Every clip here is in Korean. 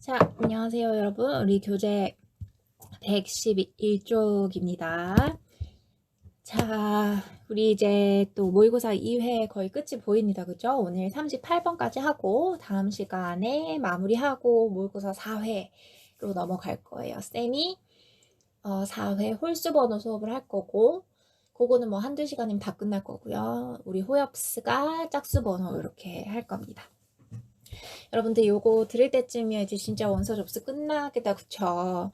자, 안녕하세요, 여러분. 우리 교재 111쪽입니다. 자, 우리 이제 또 모의고사 2회 거의 끝이 보입니다. 그죠? 오늘 38번까지 하고, 다음 시간에 마무리하고, 모의고사 4회로 넘어갈 거예요. 쌤이 4회 홀수 번호 수업을 할 거고, 그거는 뭐 한두 시간이면 다 끝날 거고요. 우리 호엽스가 짝수 번호 이렇게 할 겁니다. 여러분들 요거 들을 때쯤이야 이제 진짜 원서 접수 끝나겠다, 그쵸?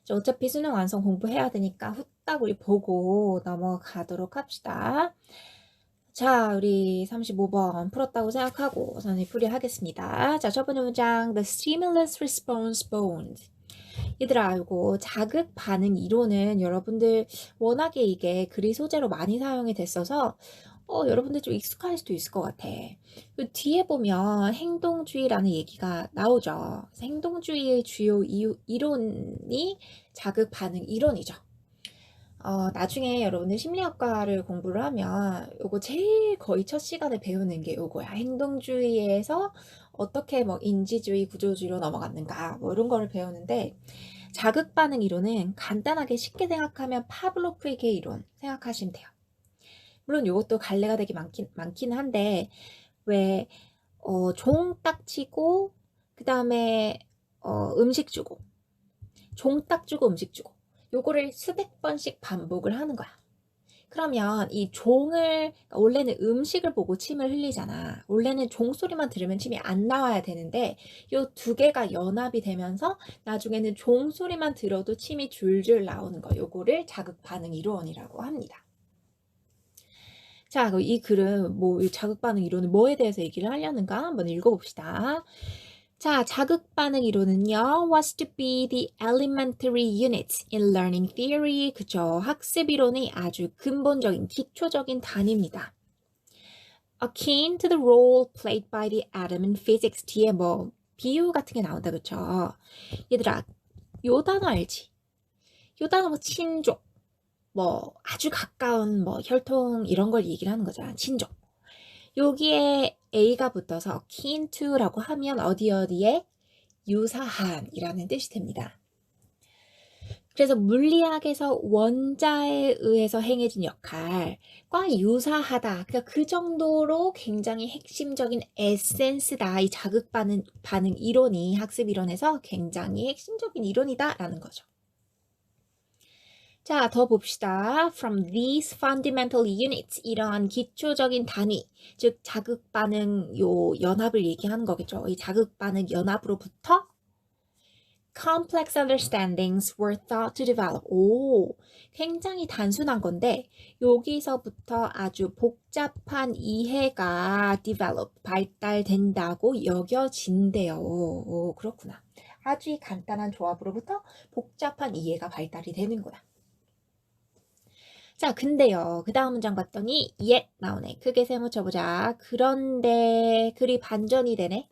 어차피 수능 완성 공부해야 되니까 후딱 우리 보고 넘어가도록 합시다. 자, 우리 35번 풀었다고 생각하고 선생님 풀이하겠습니다. 자, 첫 번째 문장 The stimulus response bond. 얘들아, 이거 자극 반응 이론은 여러분들 워낙에 이게 글이 소재로 많이 사용이 됐어서 여러분들 좀 익숙할 수도 있을 것 같아. 그 뒤에 보면 행동주의라는 얘기가 나오죠. 행동주의의 주요 이론이 자극 반응 이론이죠. 나중에 여러분들 심리학과를 공부를 하면 요거 제일 거의 첫 시간에 배우는 게 요거야. 행동주의에서 어떻게 뭐 인지주의, 구조주의로 넘어갔는가 뭐 이런 거를 배우는데 자극 반응 이론은 간단하게 쉽게 생각하면 파블로프의 개 이론 생각하시면 돼요. 물론 이것도 갈래가 되게 많긴 한데 왜 종 딱 치고 그 다음에 음식 주고 종 딱 주고 음식 주고 요거를 수백 번씩 반복을 하는 거야. 그러면 이 종을 원래는 음식을 보고 침을 흘리잖아. 원래는 종소리만 들으면 침이 안 나와야 되는데 요 두 개가 연합이 되면서 나중에는 종소리만 들어도 침이 줄줄 나오는 거. 요거를 자극 반응 이론이라고 합니다. 자, 이 글은 뭐 자극 반응 이론은 뭐에 대해서 얘기를 하려는가 한번 읽어봅시다. 자, 자극 반응 이론은요. Was to be the elementary unit in learning theory. 그쵸. 학습 이론의 아주 근본적인 기초적인 단위입니다. Akin to the role played by the atom in physics. 뒤에 뭐 비유 같은 게 나온다. 그쵸. 얘들아, 요 단어 알지? 요 단어 뭐 친족. 뭐 아주 가까운 뭐 혈통 이런 걸 얘기를 하는 거잖아. 친족. 여기에 A가 붙어서 kin to라고 하면 어디에 유사한이라는 뜻이 됩니다. 그래서 물리학에서 원자에 의해서 행해진 역할과 유사하다. 그러니까 그 정도로 굉장히 핵심적인 에센스다. 이 자극 반응 이론이 학습 이론에서 굉장히 핵심적인 이론이다라는 거죠. 자, 더 봅시다. From these fundamental units, 이러한 기초적인 단위, 즉 자극 반응 요 연합을 얘기하는 거겠죠. 이 자극 반응 연합으로부터 complex understandings were thought to develop. 오, 굉장히 단순한 건데 여기서부터 아주 복잡한 이해가 develop, 발달된다고 여겨진대요. 오, 그렇구나. 아주 간단한 조합으로부터 복잡한 이해가 발달이 되는구나. 자, 근데요. 그 다음 문장 봤더니 나오네. 크게 세모쳐보자. 그런데 글이 반전이 되네.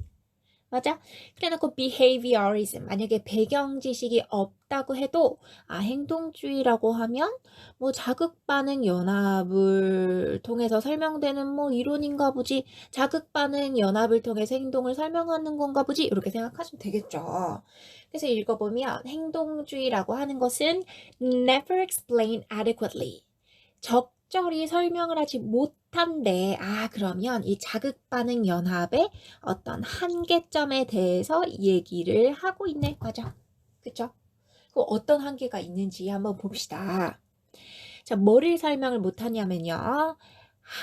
맞아? 그래놓고 behaviorism. 만약에 배경 지식이 없다고 해도 행동주의라고 하면 뭐 자극 반응 연합을 통해서 설명되는 뭐 이론인가 보지. 자극 반응 연합을 통해서 행동을 설명하는 건가 보지. 이렇게 생각하시면 되겠죠. 그래서 읽어보면 행동주의라고 하는 것은 never explain adequately. 적절히 설명을 하지 못한데, 그러면 이 자극 반응 연합의 어떤 한계점에 대해서 얘기를 하고 있네. 맞아. 그쵸? 그 어떤 한계가 있는지 한번 봅시다. 자, 뭐를 설명을 못하냐면요.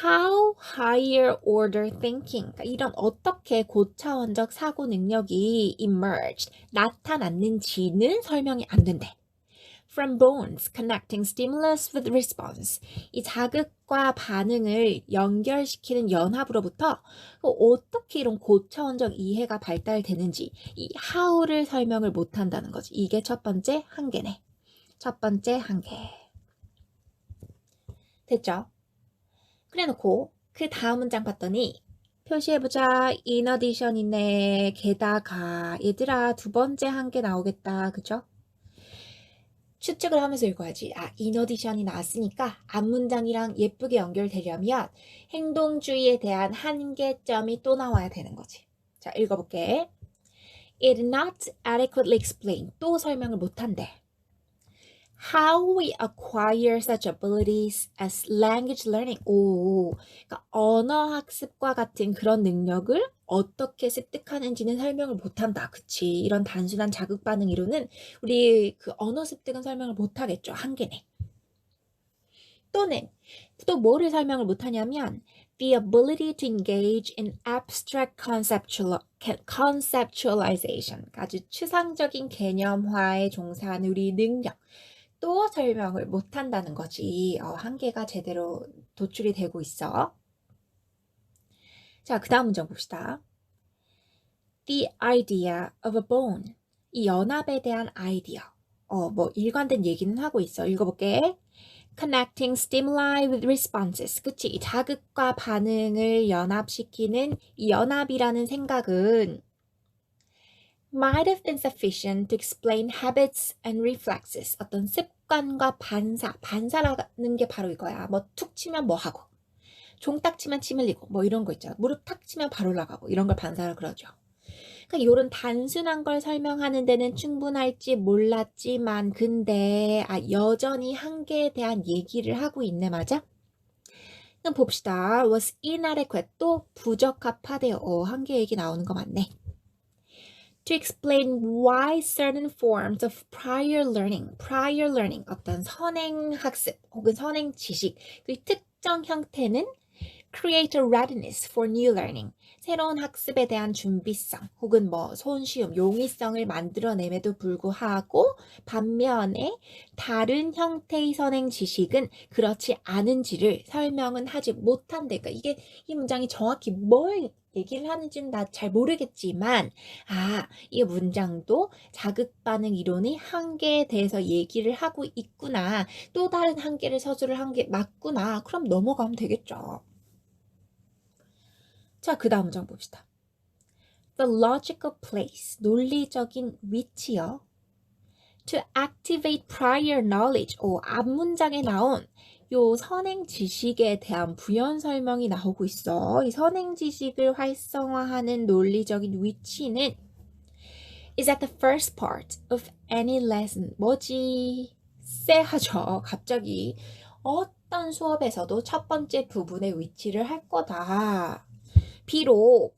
How higher order thinking, 그러니까 이런 어떻게 고차원적 사고 능력이 emerged, 나타났는지는 설명이 안 된대. From bones connecting stimulus with response. 이 자극과 반응을 연결시키는 연합으로부터 어떻게 이런 고차원적 이해가 발달되는지 이 how를 설명을 못한다는 거지. 이게 첫 번째 한계네. 첫 번째 한계. 됐죠? 그래놓고 그 다음 문장 봤더니 표시해보자. in addition 이네. 게다가 얘들아 두 번째 한계 나오겠다. 그쵸? 추측을 하면서 읽어야지. 인어디션이 나왔으니까 앞문장이랑 예쁘게 연결되려면 행동주의에 대한 한계점이 또 나와야 되는 거지. 자, 읽어볼게. It not adequately explain. 또 설명을 못한대. How we acquire such abilities as language learning. 오, 그러니까 언어 학습과 같은 그런 능력을 어떻게 습득하는지는 설명을 못한다. 그치? 이런 단순한 자극 반응 이론은 우리 그 언어 습득은 설명을 못하겠죠. 한계네. 또는 또 뭐를 설명을 못하냐면 the ability to engage in abstract conceptualization. 아주 추상적인 개념화에 종사하는 우리 능력. 또 설명을 못한다는 거지. 한계가 제대로 도출이 되고 있어. 자, 그 다음 문장 봅시다. The idea of a bone. 이 연합에 대한 아이디어. 뭐 일관된 얘기는 하고 있어. 읽어볼게. Connecting stimuli with responses. 그치? 이 자극과 반응을 연합시키는 이 연합이라는 생각은 might have been sufficient to explain habits and reflexes. 어떤 습관과 반사라는 게 바로 이거야. 뭐 툭 치면 뭐 하고, 종딱 치면 침 흘리고, 뭐 이런 거 있잖아. 무릎 탁 치면 발 올라가고, 이런 걸 반사라 그러죠. 그러니까 이런 단순한 걸 설명하는 데는 충분할지 몰랐지만, 근데 여전히 한계에 대한 얘기를 하고 있네, 맞아? 그럼 봅시다. was inadequate. 또 부적합하대요. 한계 얘기 나오는 거 맞네. To explain why certain forms of prior learning, 어떤 선행 학습 혹은 선행 지식, 그 특정 형태는 create a readiness for new learning, 새로운 학습에 대한 준비성 혹은 뭐 손쉬움, 용이성을 만들어냄에도 불구하고 반면에 다른 형태의 선행 지식은 그렇지 않은지를 설명은 하지 못한대. 그러니까 이게 이 문장이 정확히 뭘 얘기를 하는지는 나 잘 모르겠지만 이 문장도 자극 반응 이론의 한계에 대해서 얘기를 하고 있구나. 또 다른 한계를 서술을 한 게 맞구나. 그럼 넘어가면 되겠죠. 자, 그 다음 문장 봅시다. The logical place, 논리적인 위치요. To activate prior knowledge, 앞 문장에 나온 요 선행 지식에 대한 부연 설명이 나오고 있어. 이 선행 지식을 활성화하는 논리적인 위치는 is at the first part of any lesson. 뭐지? 쎄하죠. 갑자기 어떤 수업에서도 첫 번째 부분의 위치를 할 거다. 비록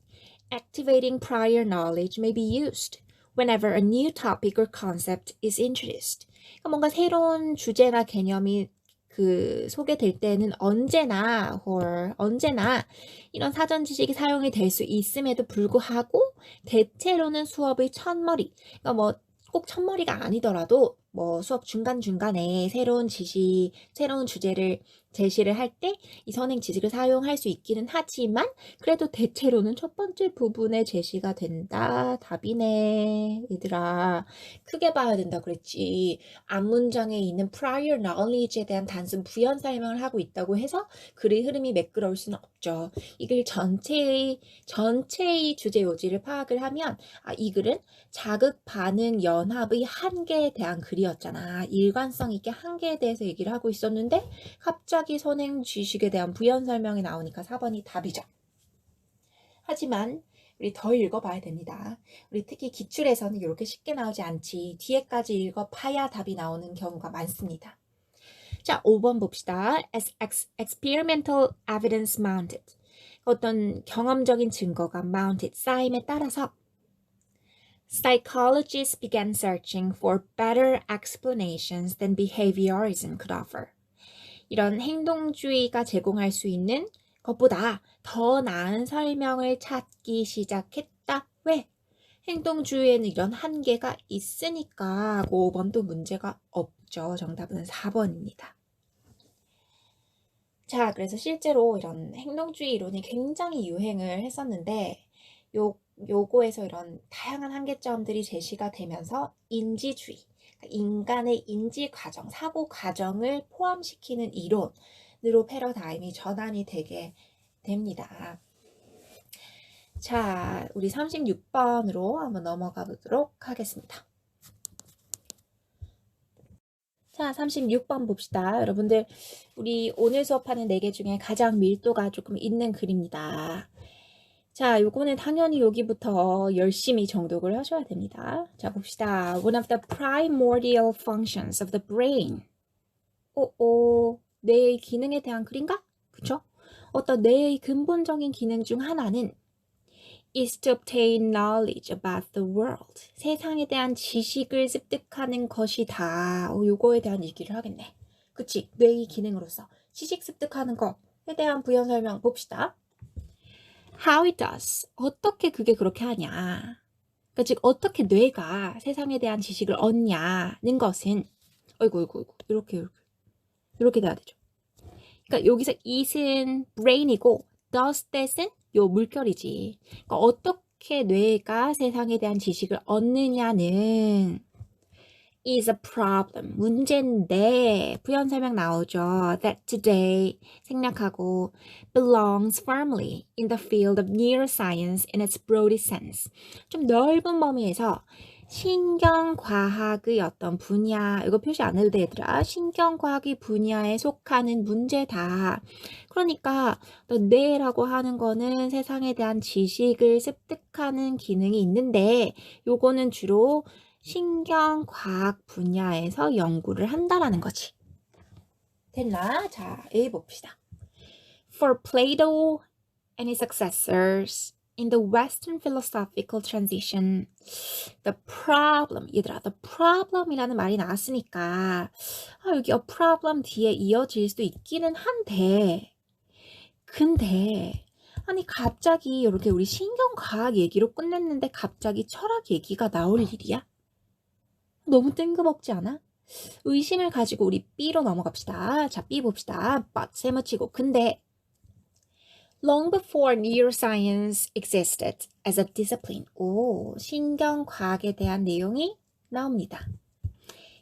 activating prior knowledge may be used whenever a new topic or concept is introduced. 그러니까 뭔가 새로운 주제나 개념이 소개될 때는 언제나 이런 사전 지식이 사용이 될 수 있음에도 불구하고 대체로는 수업의 첫머리, 그러니까 뭐 꼭 첫머리가 아니더라도 뭐 수업 중간중간에 새로운 주제를 제시를 할 때 이 선행 지식을 사용할 수 있기는 하지만 그래도 대체로는 첫 번째 부분에 제시가 된다. 답이네. 얘들아. 크게 봐야 된다 그랬지. 앞 문장에 있는 prior knowledge에 대한 단순 부연 설명을 하고 있다고 해서 글의 흐름이 매끄러울 수는 없죠. 이 글 전체의 주제 요지를 파악을 하면 이 글은 자극 반응 연합의 한계에 대한 글이었잖아. 일관성 있게 한계에 대해서 얘기를 하고 있었는데 갑자기 선행 지식에 대한 부연 설명이 나오니까 4번이 답이죠. 하지만 우리 더 읽어봐야 됩니다. 우리 특히 기출에서는 이렇게 쉽게 나오지 않지. 뒤에까지 읽어봐야 답이 나오는 경우가 많습니다. 자, 5번 봅시다. As experimental evidence mounted. 어떤 경험적인 증거가 mounted, 쌓임에 따라서 psychologists began searching for better explanations than behaviorism could offer. 이런 행동주의가 제공할 수 있는 것보다 더 나은 설명을 찾기 시작했다. 왜? 행동주의에는 이런 한계가 있으니까 5번도 문제가 없죠. 정답은 4번입니다. 자, 그래서 실제로 이런 행동주의 이론이 굉장히 유행을 했었는데 요거에서 이런 다양한 한계점들이 제시가 되면서 인지주의, 인간의 인지 과정, 사고 과정을 포함시키는 이론으로 패러다임이 전환이 되게 됩니다. 자, 우리 36번으로 한번 넘어가 보도록 하겠습니다. 자, 36번 봅시다. 여러분들, 우리 오늘 수업하는 4개 중에 가장 밀도가 조금 있는 글입니다. 자, 요거는 당연히 여기부터 열심히 정독을 하셔야 됩니다. 자, 봅시다. One of the primordial functions of the brain. 뇌의 기능에 대한 글인가? 그쵸? 어떤 뇌의 근본적인 기능 중 하나는 is to obtain knowledge about the world. 세상에 대한 지식을 습득하는 것이다. 요거에 대한 얘기를 하겠네. 그치? 뇌의 기능으로서 지식 습득하는 것에 대한 부연 설명 봅시다. How it does. 어떻게 그게 그렇게 하냐. 그러니까 즉 어떻게 뇌가 세상에 대한 지식을 얻냐는 것은 어이구 이렇게 돼야 되죠. 그러니까 여기서 it은 brain이고 does that은 요 물결이지. 그러니까 어떻게 뇌가 세상에 대한 지식을 얻느냐는 is a problem. 문제인데 부연 설명 나오죠. That today 생략하고 belongs firmly in the field of neuroscience in its broadest sense. 좀 넓은 범위에서 신경과학의 어떤 분야, 이거 표시 안 해도 돼, 얘들아. 신경과학의 분야에 속하는 문제다. 그러니까 뇌라고 하는 거는 세상에 대한 지식을 습득하는 기능이 있는데 요거는 주로 신경과학 분야에서 연구를 한다라는 거지. 됐나? 자, A 봅시다. For Plato and his successors in the Western philosophical transition, the problem, 얘들아, the problem이라는 말이 나왔으니까 여기 a problem 뒤에 이어질 수도 있기는 한데 근데 아니 갑자기 이렇게 우리 신경과학 얘기로 끝냈는데 갑자기 철학 얘기가 나올 일이야? 너무 뜬금없지 않아? 의심을 가지고 우리 B로 넘어갑시다. 자, B 봅시다. but 세무치고 근데 long before neuroscience existed as a discipline. 신경과학에 대한 내용이 나옵니다.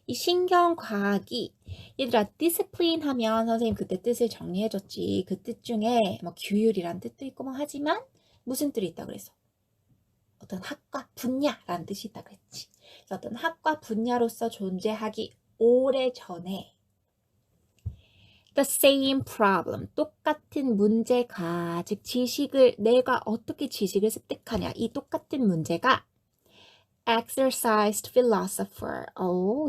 이 신경과학이 얘들아 discipline 하면 선생님 그때 뜻을 정리해줬지. 그 뜻 중에 뭐 규율이란 뜻도 있고 뭐 하지만 무슨 뜻이 있다 그랬어? 어떤 학과 분야라는 뜻이 있다 그랬지. 어떤 학과 분야로서 존재하기 오래전에 the same problem, 똑같은 문제가, 즉 지식을 내가 어떻게 지식을 습득하냐 이 똑같은 문제가 exercised philosopher.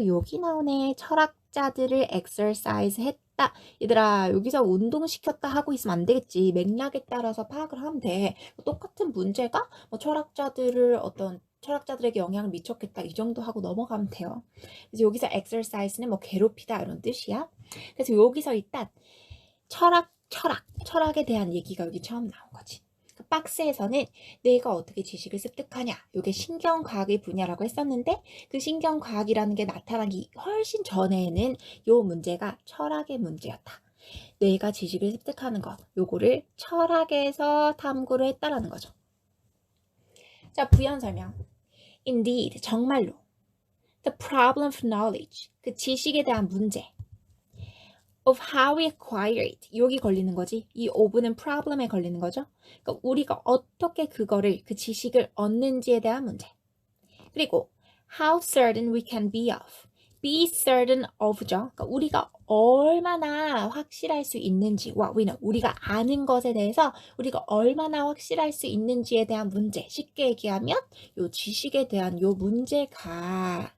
여기 나오네. 철학자들을 exercise 했다. 얘들아 여기서 운동시켰다 하고 있으면 안 되겠지. 맥락에 따라서 파악을 하면 돼. 똑같은 문제가 뭐 철학자들에게 영향을 미쳤겠다 이 정도 하고 넘어가면 돼요. 그래서 여기서 exercise는 뭐 괴롭히다 이런 뜻이야. 그래서 여기서 일단 철학에 대한 얘기가 여기 처음 나온 거지. 그 박스에서는 내가 어떻게 지식을 습득하냐 이게 신경과학의 분야라고 했었는데 그 신경과학이라는 게 나타나기 훨씬 전에는 요 문제가 철학의 문제였다. 내가 지식을 습득하는 거 요거를 철학에서 탐구를 했다라는 거죠. 자, 부연 설명. Indeed, 정말로 the problem of knowledge, 그 지식에 대한 문제 of how we acquire it, 여기 걸리는 거지. 이 of는 problem에 걸리는 거죠. 그러니까 우리가 어떻게 그 지식을 얻는지에 대한 문제. 그리고 how certain we can be certain of죠. 그러니까 우리가 얼마나 확실할 수 있는지, what we know, 우리가 아는 것에 대해서 우리가 얼마나 확실할 수 있는지에 대한 문제. 쉽게 얘기하면 요 지식에 대한 요 문제가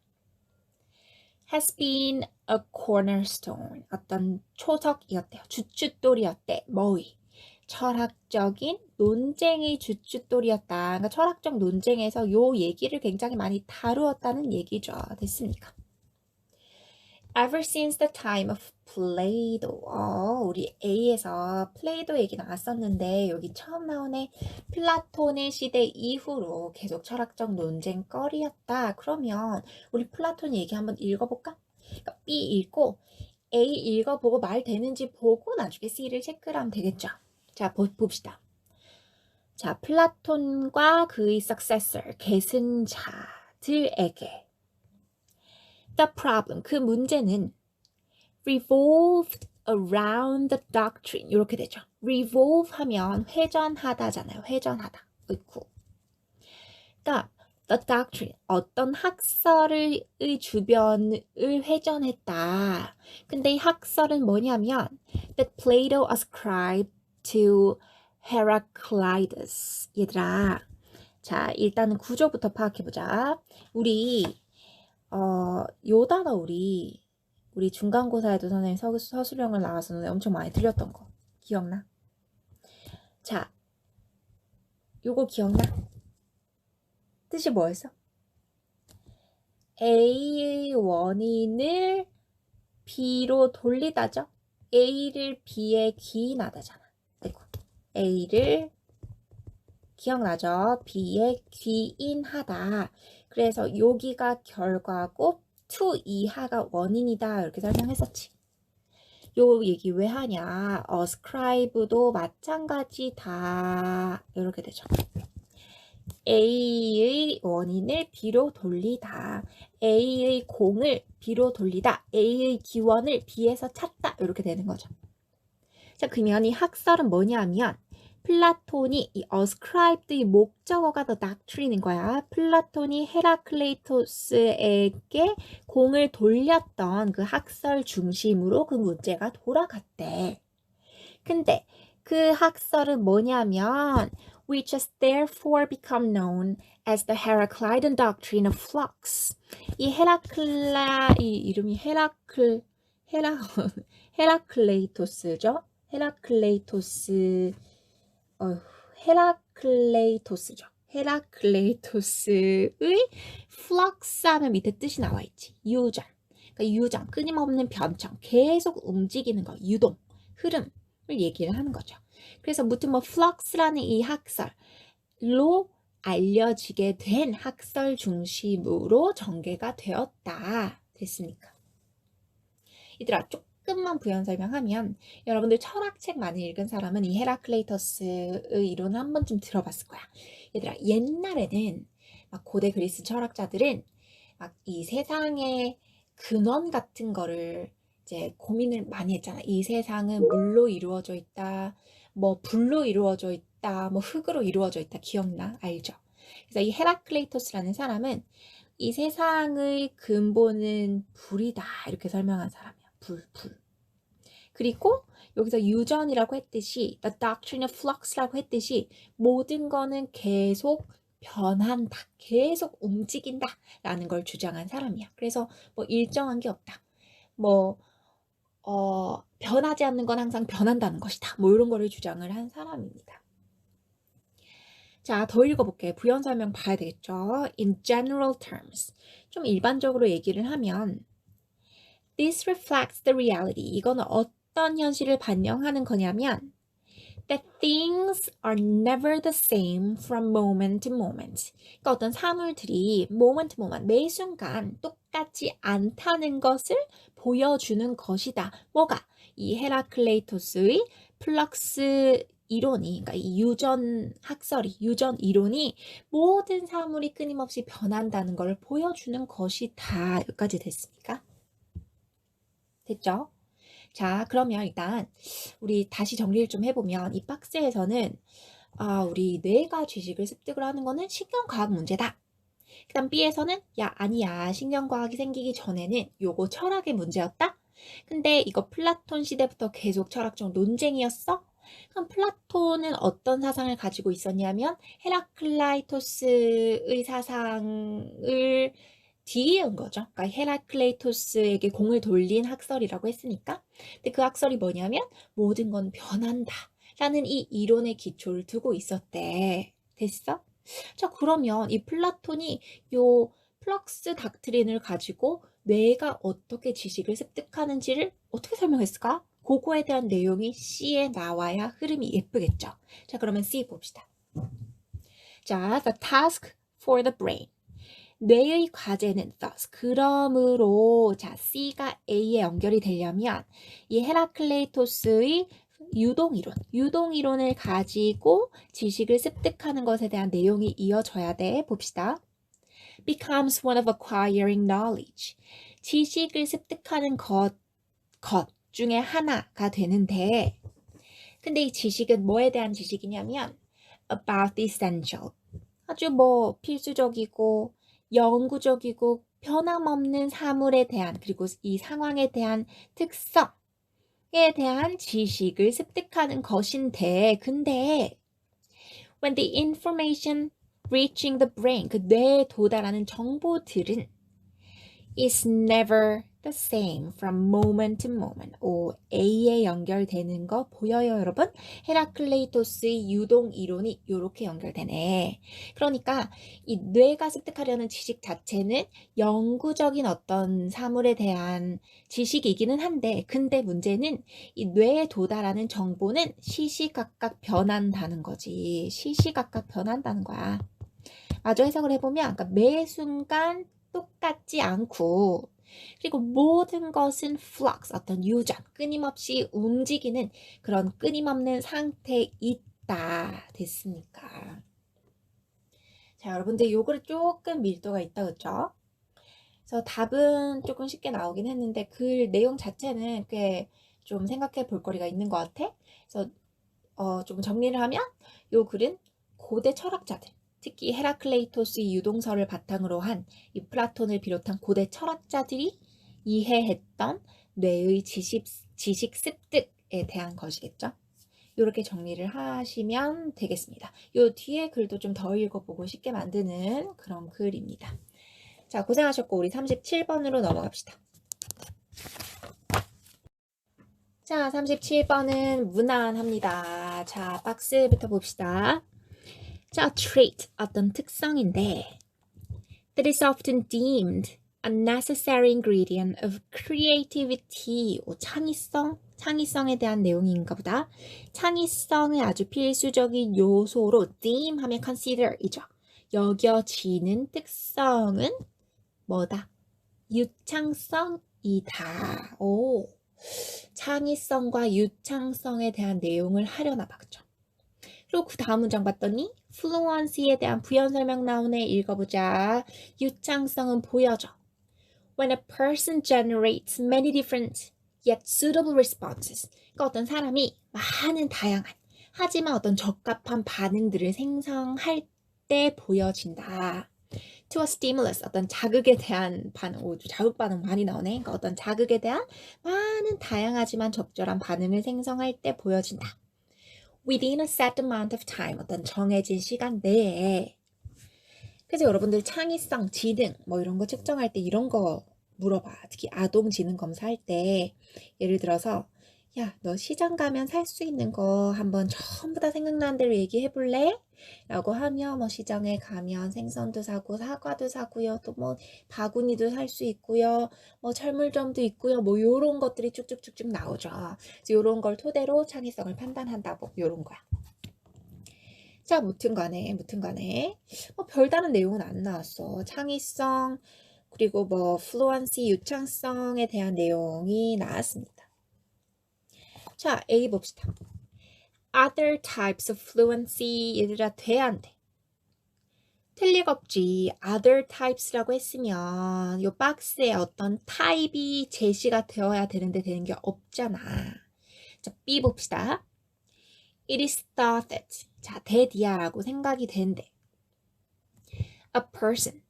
has been a cornerstone, 어떤 초석이었대요. 주춧돌이었대. 뭐의? 철학적인 논쟁의 주춧돌이었다. 그러니까 철학적 논쟁에서 요 얘기를 굉장히 많이 다루었다는 얘기죠. 됐습니까? Ever since the time of Plato. 우리 A에서 플레이도 얘기 나왔었는데 여기 처음 나오네. 플라톤의 시대 이후로 계속 철학적 논쟁거리였다. 그러면 우리 플라톤 얘기 한번 읽어볼까? 그러니까 B 읽고 A 읽어보고 말 되는지 보고 나중에 C를 체크를 하면 되겠죠. 자, 봅시다. 자, 플라톤과 그의 successor, 계승자들에게 the problem, 그 문제는 revolved around the doctrine, 이렇게 되죠. revolve 하면 회전하다잖아요. 회전하다. 어이쿠. 그러니까 the doctrine, 어떤 학설의 주변을 회전했다. 근데 이 학설은 뭐냐면 that Plato ascribed to Heraclitus. 얘들아, 자, 일단은 구조부터 파악해보자. 우리 요 단어 우리 중간고사에도 선생님 서술형을 나와서 엄청 많이 들렸던 거 기억나? 자, 요거 기억나? 뜻이 뭐였어? A의 원인을 B로 돌리다죠? A를 B에 귀인하다잖아. 아이고, A를 기억나죠? B에 귀인하다. 그래서 여기가 결과고 to 이하가 원인이다. 이렇게 설명했었지. 요 얘기 왜 하냐? ascribe도 마찬가지다. 이렇게 되죠. A의 원인을 B로 돌리다. A의 공을 B로 돌리다. A의 기원을 B에서 찾다. 이렇게 되는 거죠. 자, 그러면 이 학설은 뭐냐면 플라톤이 이 ascribed의 목적어가 the doctrine인 거야. 플라톤이 헤라클레이토스에게 공을 돌렸던 그 학설 중심으로 그 문제가 돌아갔대. 근데 그 학설은 뭐냐면 which has therefore become known as the Heraclitan doctrine of flux. 이 이름이 헤라클레이토스죠. 헤라클레이토스죠. 헤라클레이토스의 flux 하면 밑에 뜻이 나와 있지. 유전. 그러니까 유전, 끊임없는 변청, 계속 움직이는 거, 유동, 흐름을 얘기를 하는 거죠. 그래서 무튼 flux라는 이 학설로 알려지게 된 학설 중심으로 전개가 되었다. 됐습니까? 얘들아, 조금만 부연 설명하면 여러분들 철학책 많이 읽은 사람은 이 헤라클레이토스의 이론을 한 번쯤 들어봤을 거야. 얘들아, 옛날에는 막 고대 그리스 철학자들은 막 이 세상의 근원 같은 거를 이제 고민을 많이 했잖아. 이 세상은 물로 이루어져 있다, 뭐 불로 이루어져 있다, 뭐 흙으로 이루어져 있다. 기억나? 알죠? 그래서 이 헤라클레이토스라는 사람은 이 세상의 근본은 불이다. 이렇게 설명한 사람이야. 불. 그리고 여기서 유전이라고 했듯이 the doctrine of flux라고 했듯이 모든 거는 계속 변한다. 계속 움직인다. 라는 걸 주장한 사람이야. 그래서 뭐 일정한 게 없다. 뭐 변하지 않는 건 항상 변한다는 것이다. 뭐 이런 거를 주장을 한 사람입니다. 자, 더 읽어볼게. 부연 설명 봐야 되겠죠? In general terms. 좀 일반적으로 얘기를 하면 This reflects the reality. 이거는 어떤 현실을 반영하는 거냐면 that things are never the same from moment to moment. 그러니까 어떤 사물들이 moment to moment, 매 순간 똑같지 않다는 것을 보여주는 것이다. 뭐가? 이 헤라클레이토스의 플럭스 이론이, 그러니까 이 유전 학설이, 유전 이론이 모든 사물이 끊임없이 변한다는 걸 보여주는 것이다. 여기까지 됐습니까? 됐죠? 자, 그러면 일단 우리 다시 정리를 좀 해보면 이 박스에서는 우리 뇌가 지식을 습득을 하는 거는 신경과학 문제다. 그 다음 B에서는 아니야. 신경과학이 생기기 전에는 요거 철학의 문제였다. 근데 이거 플라톤 시대부터 계속 철학적 논쟁이었어. 그럼 플라톤은 어떤 사상을 가지고 있었냐면 헤라클라이토스의 사상을 뒤이은 거죠. 그러니까 헤라클레이토스에게 공을 돌린 학설이라고 했으니까. 근데 그 학설이 뭐냐면 모든 건 변한다 라는 이 이론의 기초를 두고 있었대. 됐어? 자, 그러면 이 플라톤이 요 플럭스 닥트린을 가지고 뇌가 어떻게 지식을 습득하는지를 어떻게 설명했을까? 그거에 대한 내용이 C에 나와야 흐름이 예쁘겠죠. 자, 그러면 C 봅시다. 자, the task for the brain. 뇌의 과제는 thus. 그러므로 자, C가 A에 연결이 되려면 이 헤라클레이토스의 유동이론을 가지고 지식을 습득하는 것에 대한 내용이 이어져야 돼. 봅시다. becomes one of acquiring knowledge. 지식을 습득하는 것 중에 하나가 되는데 근데 이 지식은 뭐에 대한 지식이냐면 about the essential. 아주 뭐 필수적이고 영구적이고 변함없는 사물에 대한 그리고 이 상황에 대한 특성에 대한 지식을 습득하는 것인데 근데 When the information reaching the brain, 그 뇌에 도달하는 정보들은 is never the same from moment to moment. 오, A에 연결되는 거 보여요, 여러분? 헤라클레이토스의 유동 이론이 이렇게 연결되네. 그러니까 이 뇌가 습득하려는 지식 자체는 영구적인 어떤 사물에 대한 지식이기는 한데, 근데 문제는 이 뇌에 도달하는 정보는 시시각각 변한다는 거지. 시시각각 변한다는 거야. 마저 해석을 해보면, 그러니까 매 순간 똑같지 않고, 그리고 모든 것은 flux, 어떤 유전, 끊임없이 움직이는 그런 끊임없는 상태에 있다. 됐습니까? 자, 여러분들 요거를 조금 밀도가 있다, 그쵸? 그래서 답은 조금 쉽게 나오긴 했는데 글 내용 자체는 꽤 좀 생각해 볼 거리가 있는 것 같아. 그래서 좀 정리를 하면 요 글은 고대 철학자들, 특히 헤라클레이토스의 유동설을 바탕으로 한 이 플라톤을 비롯한 고대 철학자들이 이해했던 뇌의 지식 습득에 대한 것이겠죠. 이렇게 정리를 하시면 되겠습니다. 요 뒤에 글도 좀 더 읽어보고 쉽게 만드는 그런 글입니다. 자, 고생하셨고 우리 37번으로 넘어갑시다. 자, 37번은 무난합니다. 자, 박스부터 봅시다. 자, trait, 어떤 특성인데 that is often deemed a necessary ingredient of creativity. 창의성에 대한 내용인가 보다. 창의성의 아주 필수적인 요소로 deem 하면 consider이죠. 여겨지는 특성은 뭐다? 유창성이다. 오, 창의성과 유창성에 대한 내용을 하려나 봐, 그쵸? 그리고 그 다음 문장 봤더니 fluency에 대한 부연 설명 나오네. 읽어보자. 유창성은 보여져. When a person generates many different yet suitable responses. 그러니까 어떤 사람이 많은 다양한 하지만 어떤 적합한 반응들을 생성할 때 보여진다. To a stimulus, 어떤 자극에 대한 반응, 자극 반응 많이 나오네. 그러니까 어떤 자극에 대한 많은 다양하지만 적절한 반응을 생성할 때 보여진다. Within a set amount of time, 어떤 정해진 시간 내에. 그래서 여러분들 창의성, 지능 뭐 이런 거 측정할 때 이런 거 물어봐. 특히 아동 지능 검사할 때 예를 들어서 야, 너 시장 가면 살 수 있는 거 한번 전부 다 생각나는 대로 얘기해 볼래? 라고 하면 뭐 시장에 가면 생선도 사고 사과도 사고요. 또 뭐 바구니도 살 수 있고요. 뭐 철물점도 있고요. 뭐 요런 것들이 쭉쭉쭉쭉 나오죠. 그래서 요런 걸 토대로 창의성을 판단한다고 요런 거야. 자, 무튼 간에 뭐 별다른 내용은 안 나왔어. 창의성 그리고 뭐 플루언시 유창성에 대한 내용이 나왔습니다. 자, A 봅시다. Other types of fluency. 얘들아, 돼, 안 돼? 틀 리가 없지. Other types라고 했으면 요 박스에 어떤 타입이 제시가 되어야 되는데 되는 게 없잖아. 자, B 봅시다. It is thought that. 자, 대디아라고 생각이 된대. A person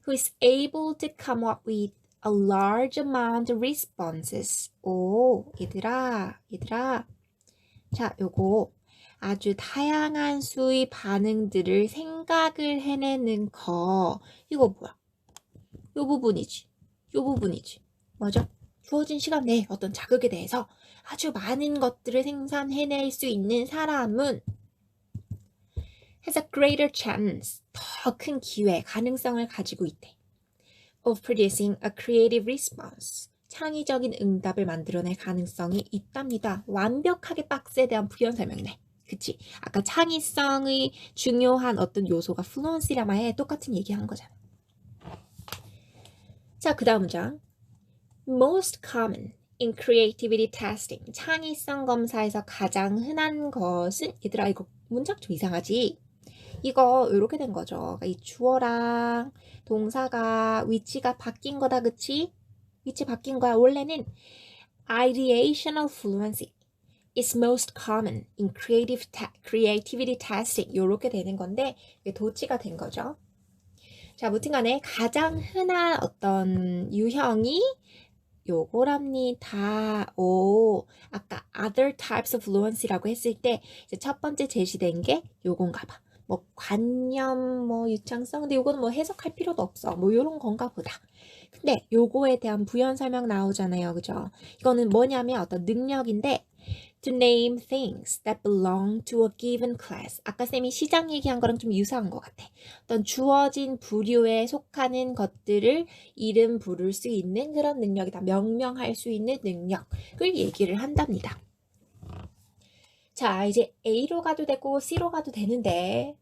who is able to come up with a large amount of responses. 오, 얘들아. 자, 요거 아주 다양한 수의 반응들을 생각을 해내는 거. 이거 뭐야? 요 부분이지. 맞아? 주어진 시간 내에 어떤 자극에 대해서 아주 많은 것들을 생산해낼 수 있는 사람은 has a greater chance, 더 큰 기회, 가능성을 가지고 있대. of producing a creative response. 창의적인 응답을 만들어낼 가능성이 있답니다. 완벽하게 박스에 대한 부연 설명이네. 그치? 아까 창의성의 중요한 어떤 요소가 fluency라만 해. 똑같은 얘기한 거잖아. 자, 그 다음 문장. Most common in creativity testing. 창의성 검사에서 가장 흔한 것은 얘들아 이거 문장 좀 이상하지? 이거 이렇게 된 거죠. 이 주어랑 동사가 위치가 바뀐 거다, 그치? 위치 바뀐 거야. 원래는 ideational fluency is most common in creativity testing 이렇게 되는 건데 이게 도치가 된 거죠. 자, 무튼간에 가장 흔한 어떤 유형이 요거랍니다. 오, 아까 other types of fluency라고 했을 때 이제 첫 번째 제시된 게 요건가 봐. 뭐 관념, 뭐 유창성, 근데 요거는 뭐 해석할 필요도 없어. 뭐 요런 건가 보다. 근데 요거에 대한 부연 설명 나오잖아요. 그죠? 이거는 뭐냐면 어떤 능력인데 to name things that belong to a given class. 아까 쌤이 시장 얘기한 거랑 좀 유사한 것 같아. 어떤 주어진 부류에 속하는 것들을 이름 부를 수 있는 그런 능력이다. 명명할 수 있는 능력을 얘기를 한답니다. 자, 이제 A로 가도 되고 C로 가도 되는데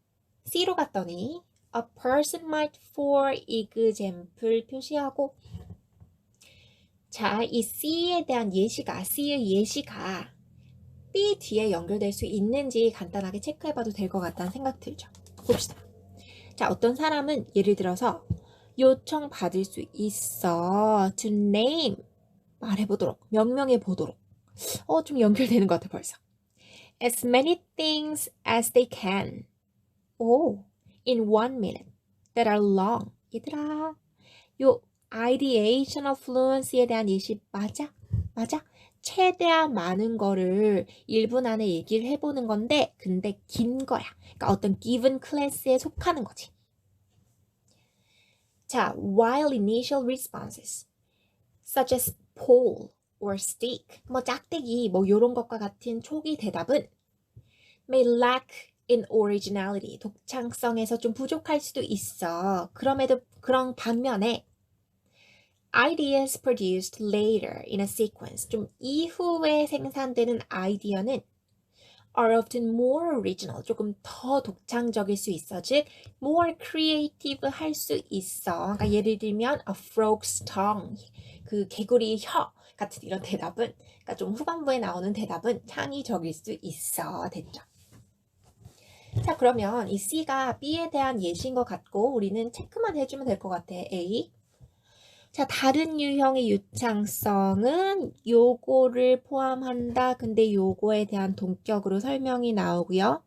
C로 갔더니 a person might for example 표시하고 자, 이 C에 대한 예시가 C의 예시가 B 뒤에 연결될 수 있는지 간단하게 체크해봐도 될 것 같다는 생각 들죠. 봅시다. 자, 어떤 사람은 예를 들어서 요청 받을 수 있어. to name 말해보도록, 명명해보도록. 좀 연결되는 것 같아 벌써. As many things as they can. in 1 minute that are long. 얘들아, 요 ideational fluency에 대한 예시 맞아? 맞아? 최대한 많은 거를 1분 안에 얘기를 해보는 건데 근데 긴 거야. 그러니까 어떤 given class에 속하는 거지. 자, while initial responses such as pole or stick, 뭐 짝대기, 뭐 요런 것과 같은 초기 대답은 may lack in originality, 독창성에서 좀 부족할 수도 있어. 그런 반면에 ideas produced later in a sequence, 좀 이후에 생산되는 아이디어는 are often more original, 조금 더 독창적일 수 있어. 즉, more creative 할 수 있어. 그러니까 예를 들면 a frog's tongue, 그 개구리 혀 같은 이런 대답은, 그러니까 좀 후반부에 나오는 대답은 창의적일 수 있어. 됐죠? 자, 그러면 이 C가 B에 대한 예시인 것 같고 우리는 체크만 해주면 될 것 같아. A. 자, 다른 유형의 유창성은 요거를 포함한다. 근데 요거에 대한 동격으로 설명이 나오고요.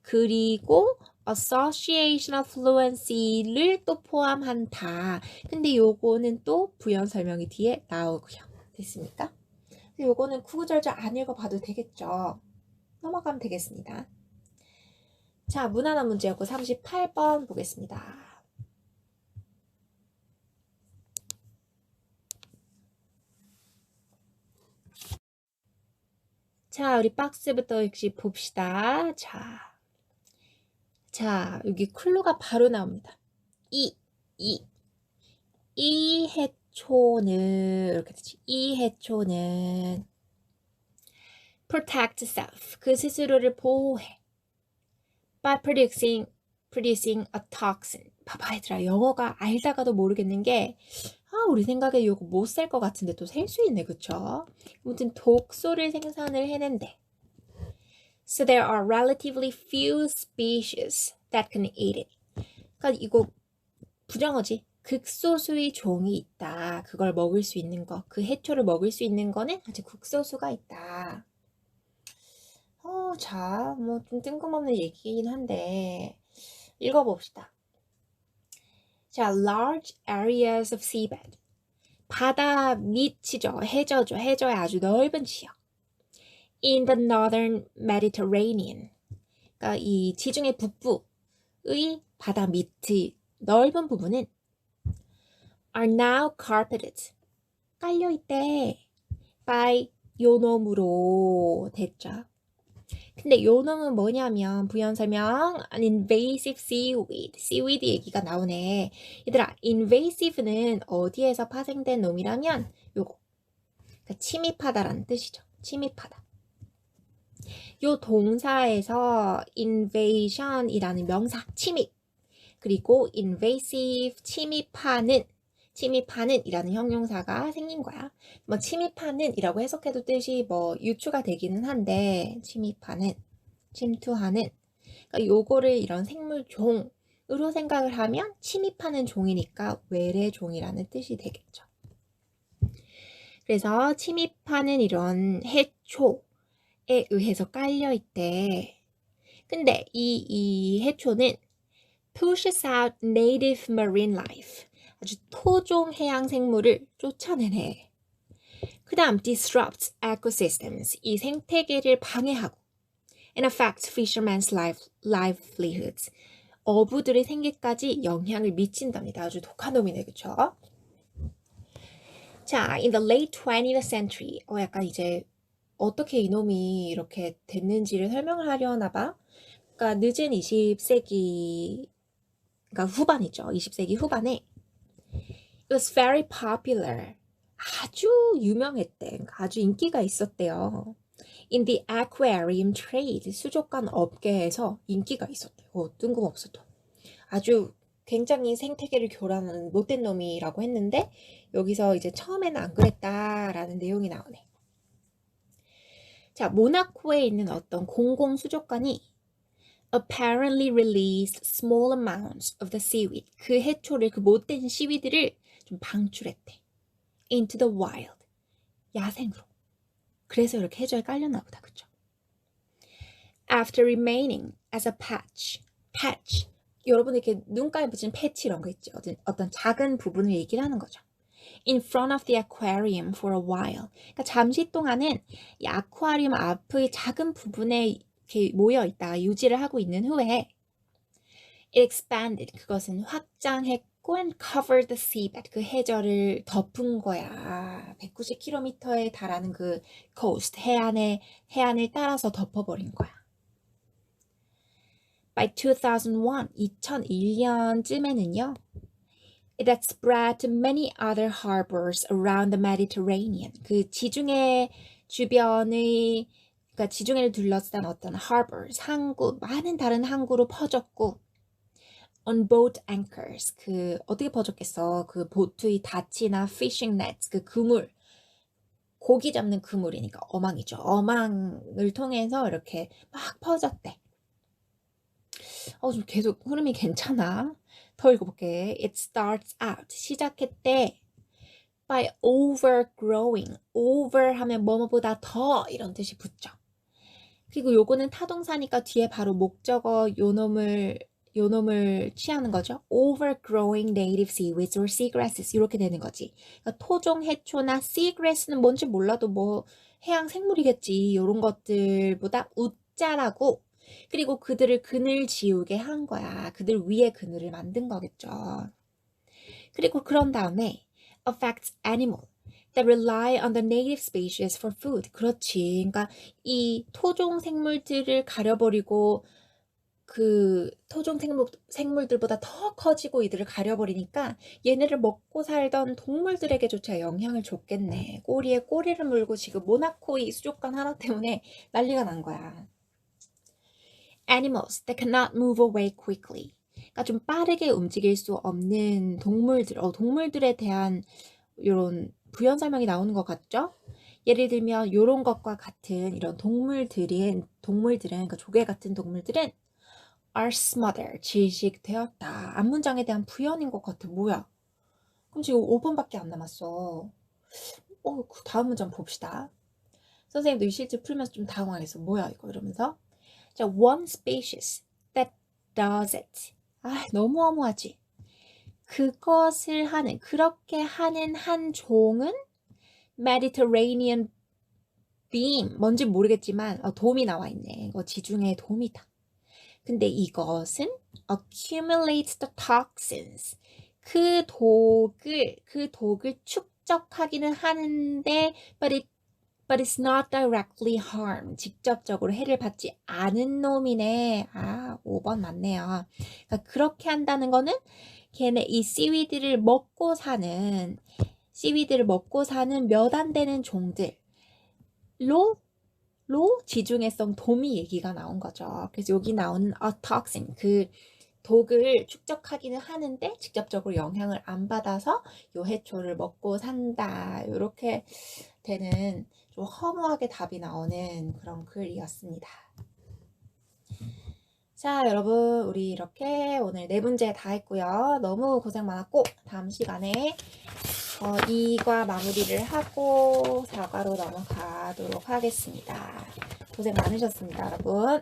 그리고 associational fluency를 또 포함한다. 근데 요거는 또 부연 설명이 뒤에 나오고요. 됐습니까? 요거는 구구절절 안 읽어봐도 되겠죠. 넘어가면 되겠습니다. 자, 무난한 문제였고 38번 보겠습니다. 자, 우리 박스부터 역시 봅시다. 자, 여기 클루가 바로 나옵니다. 이 해초는, 이렇게 되지. 이 해초는 protect self, 그 스스로를 보호해. by producing a toxin. 봐봐, 얘들아. 영어가 알다가도 모르겠는 게, 우리 생각에 이거 못 셀 것 같은데 또 셀 수 있네, 그쵸? 아무튼 독소를 생산을 해낸대. So there are relatively few species that can eat it. 그러니까 이거 부정어지. 극소수의 종이 있다. 그걸 먹을 수 있는 거. 그 해초를 먹을 수 있는 거는 아주 극소수가 있다. 자, 뭐 좀 뜬금없는 얘기긴 한데 읽어봅시다. 자, large areas of seabed. 바다 밑이죠. 해저죠. 해저의 아주 넓은 지역. In the northern Mediterranean. 그러니까 이 지중해 북부의 바다 밑의 넓은 부분은 are now carpeted. 깔려있대. by 요놈으로 됐죠. 근데 요놈은 뭐냐면 부연 설명 an invasive seaweed. seaweed 얘기가 나오네. 얘들아, invasive는 어디에서 파생된 놈이라면 요거. 그러니까 침입하다라는 뜻이죠. 침입하다. 요 동사에서 invasion이라는 명사, 침입. 그리고 invasive, 침입하는 이라는 형용사가 생긴 거야. 뭐 침입하는 이라고 해석해도 뜻이 뭐 유추가 되기는 한데 침입하는, 침투하는 그러니까 요거를 이런 생물종으로 생각을 하면 침입하는 종이니까 외래종이라는 뜻이 되겠죠. 그래서 침입하는 이런 해초에 의해서 깔려있대. 근데 이 해초는 pushes out native marine life. 아주 토종 해양 생물을 쫓아내네. 그 다음 disrupts ecosystems. 이 생태계를 방해하고 and affects fishermen's livelihoods. 어부들의 생계까지 영향을 미친답니다. 아주 독한 놈이네, 그쵸? 자, in the late 20th century. 약간 이제 어떻게 이놈이 이렇게 됐는지를 설명을 하려나 봐. 그러니까 늦은 20세기, 그러니까 후반이죠. 20세기 후반에 it was very popular. 아주 유명했대. 그러니까 아주 인기가 있었대요. In the aquarium trade, 수족관 업계에서 인기가 있었대요. 뜬금없어도. 아주 굉장히 생태계를 교란하는 못된 놈이라고 했는데 여기서 이제 처음에는 안 그랬다라는 내용이 나오네. 자, 모나코에 있는 어떤 공공 수족관이 apparently released small amounts of the seaweed. 그 해초를, 그 못된 씨위들을 좀 방출했대. into the wild. 야생으로. 그래서 이렇게 해저에 깔렸나 보다. 그쵸? After remaining as a patch. 여러분 이렇게 눈가에 붙인 패치 이런 거 있죠. 어떤 작은 부분을 얘기를 하는 거죠. In front of the aquarium for a while. 그러니까 잠시 동안은 이 아쿠아리움 앞의 작은 부분에 이렇게 모여 있다가 유지를 하고 있는 후에 it expanded. 그것은 확장했고 and covered the seabed. 그 해저를 덮은 거야. 190km에 달하는 그 coast, 해안을 따라서 덮어버린 거야. By 2001년쯤에는요, it had spread to many other harbors around the Mediterranean. 그 지중해 주변의, 그러니까 지중해를 둘러싼 어떤 harbors, 항구, 많은 다른 항구로 퍼졌고, on boat anchors. 그 어떻게 퍼졌겠어? 그 보트의 닻이나 fishing nets, 그 그물, 고기 잡는 그물이니까 어망이죠. 어망을 통해서 이렇게 막 퍼졌대. 좀 계속 흐름이 괜찮아. 더 읽어볼게. It starts out. 시작했대. By overgrowing. over 하면 뭐뭐보다 더 이런 뜻이 붙죠. 그리고 요거는 타동사니까 뒤에 바로 목적어 요놈을 취하는 거죠. Overgrowing native seaweeds or seagrasses 이렇게 되는 거지. 그러니까 토종 해초나 seagrass는 뭔지 몰라도 뭐 해양 생물이겠지. 이런 것들보다 웃자라고. 그리고 그들을 그늘 지우게 한 거야. 그들 위에 그늘을 만든 거겠죠. 그리고 그런 다음에 affects animal that rely on the native species for food. 그렇지. 그러니까 이 토종 생물들을 가려버리고 그 토종 생물들보다 더 커지고 이들을 가려버리니까 얘네를 먹고 살던 동물들에게조차 영향을 줬겠네. 꼬리에 꼬리를 물고 지금 모나코 이 수족관 하나 때문에 난리가 난 거야. Animals that cannot move away quickly. 그러니까 좀 빠르게 움직일 수 없는 동물들에 대한 이런 부연 설명이 나오는 것 같죠? 예를 들면 이런 것과 같은 이런 동물들은 그러니까 조개 같은 동물들은 are smothered, 질식되었다. 앞문장에 대한 부연인 것 같아. 뭐야? 그럼 지금 5번밖에 안 남았어. 그 다음 문장 봅시다. 선생님도 이 실제 풀면서 좀 당황했어. 뭐야 이거 이러면서. 자, one species that does it. 너무 허무하지. 그렇게 하는 한 종은 Mediterranean beam. 뭔지 모르겠지만 돔이 나와 있네. 이거 지중해 돔이다. 근데 이것은 accumulates the toxins. 그 독을 축적하기는 하는데 but it's not directly harmed. 직접적으로 해를 받지 않은 놈이네. 5번 맞네요. 그러니까 그렇게 한다는 거는 걔네 이 씨위드를 먹고 사는 몇 안 되는 종들로 지중해성 돔이 얘기가 나온 거죠. 그래서 여기 나오는 a toxin, 그 독을 축적하기는 하는데 직접적으로 영향을 안 받아서 요 해초를 먹고 산다. 이렇게 되는 좀 허무하게 답이 나오는 그런 글이었습니다. 자, 여러분 우리 이렇게 오늘 4문제 다 했고요. 너무 고생 많았고 다음 시간에 2과 마무리를 하고 4과로 넘어가도록 하겠습니다. 고생 많으셨습니다, 여러분.